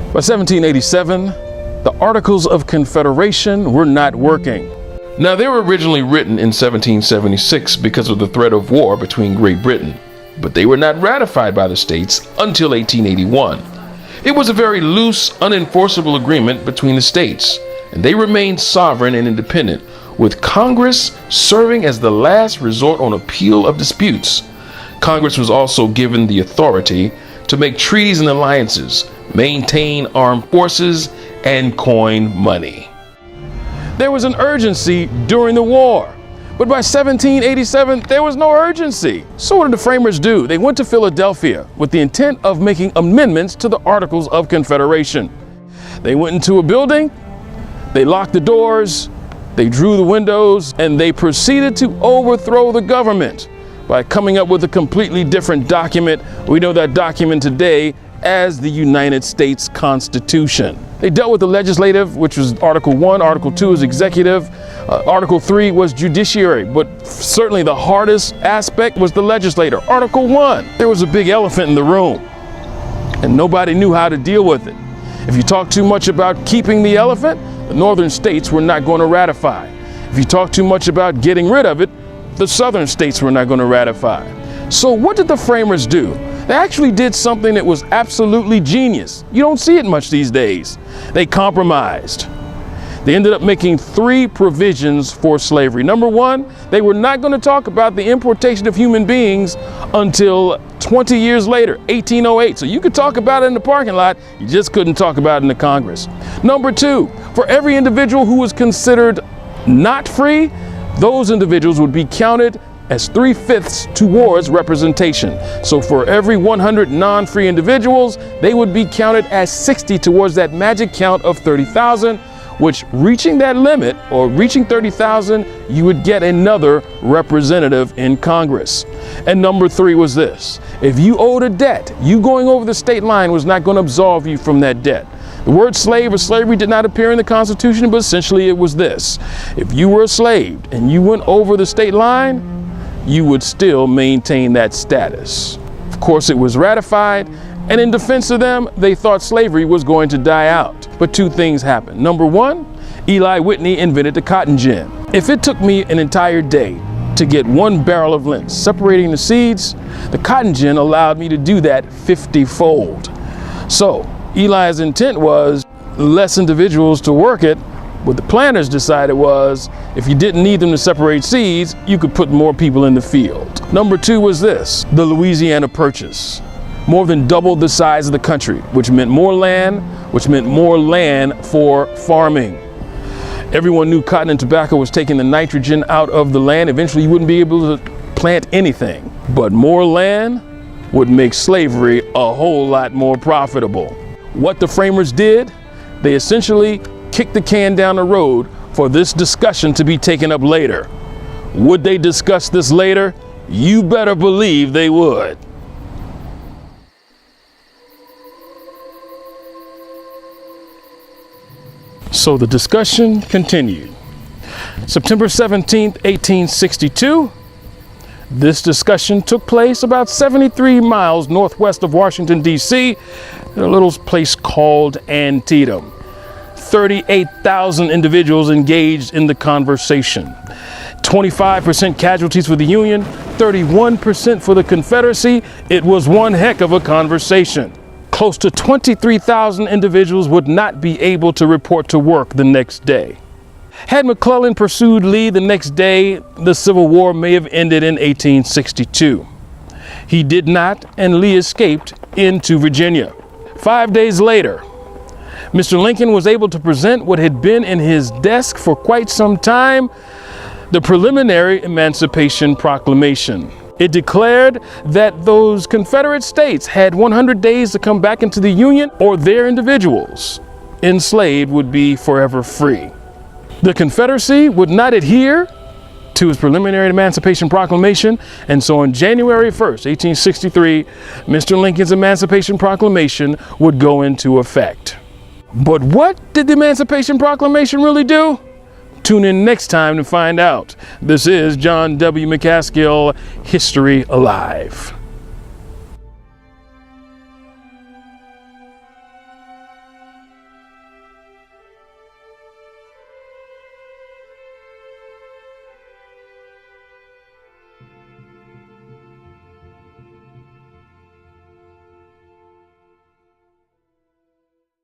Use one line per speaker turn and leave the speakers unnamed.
By 1787, the Articles of Confederation were not working.
Now, they were originally written in 1776 because of the threat of war between Great Britain, but they were not ratified by the states until 1881. It was a very loose, unenforceable agreement between the states, and they remained sovereign and independent, with Congress serving as the last resort on appeal of disputes. Congress was also given the authority to make treaties and alliances, maintain armed forces, and coin money.
There was an urgency during the war, but by 1787, there was no urgency. So what did the framers do? They went to Philadelphia with the intent of making amendments to the Articles of Confederation. They went into a building, they locked the doors, they drew the windows, and they proceeded to overthrow the government by coming up with a completely different document. We know that document today as the United States Constitution. They dealt with the legislative, which was Article 1, Article 2 is executive, Article 3 was judiciary, but certainly the hardest aspect was the legislator. Article 1, there was a big elephant in the room, and nobody knew how to deal with it. If you talk too much about keeping the elephant, the northern states were not going to ratify. If you talk too much about getting rid of it, the southern states were not going to ratify. So what did the framers do? They actually did something that was absolutely genius. You don't see it much these days. They compromised. They ended up making 3 provisions for slavery. Number 1, they were not going to talk about the importation of human beings until 20 years later, 1808. So you could talk about it in the parking lot, you just couldn't talk about it in the Congress. Number 2, for every individual who was considered not free, those individuals would be counted as 3/5 towards representation. So for every 100 non-free individuals, they would be counted as 60 towards that magic count of 30,000, which reaching that limit or reaching 30,000, you would get another representative in Congress. And number 3 was this: if you owed a debt, you going over the state line was not going to absolve you from that debt. The word slave or slavery did not appear in the Constitution, but essentially it was this: if you were enslaved and you went over the state line, you would still maintain that status. Of course, it was ratified, and in defense of them, they thought slavery was going to die out. But 2 things happened. Number 1, Eli Whitney invented the cotton gin. If it took me an entire day to get 1 barrel of lint separating the seeds, the cotton gin allowed me to do that 50-fold. So Eli's intent was less individuals to work it. What the planners decided was, if you didn't need them to separate seeds, you could put more people in the field. Number 2 was this: the Louisiana Purchase. More than doubled the size of the country, which meant more land for farming. Everyone knew cotton and tobacco was taking the nitrogen out of the land. Eventually you wouldn't be able to plant anything. But more land would make slavery a whole lot more profitable. What the framers did, they essentially kicked the can down the road for this discussion to be taken up later. Would they discuss this later? You better believe they would. So the discussion continued. September 17th, 1862, this discussion took place about 73 miles northwest of Washington, D.C., in a little place called Antietam. 38,000 individuals engaged in the conversation. 25% casualties for the Union, 31% for the Confederacy. It was one heck of a conversation. Close to 23,000 individuals would not be able to report to work the next day. Had McClellan pursued Lee the next day, the Civil War may have ended in 1862. He did not, and Lee escaped into Virginia. 5 days later, Mr. Lincoln was able to present what had been in his desk for quite some time, the preliminary Emancipation Proclamation. It declared that those Confederate states had 100 days to come back into the Union, or their individuals enslaved would be forever free. The Confederacy would not adhere to his preliminary Emancipation Proclamation, and so on January 1st, 1863, Mr. Lincoln's Emancipation Proclamation would go into effect. But what did the Emancipation Proclamation really do? Tune in next time to find out. This is John W. McCaskill, History Alive.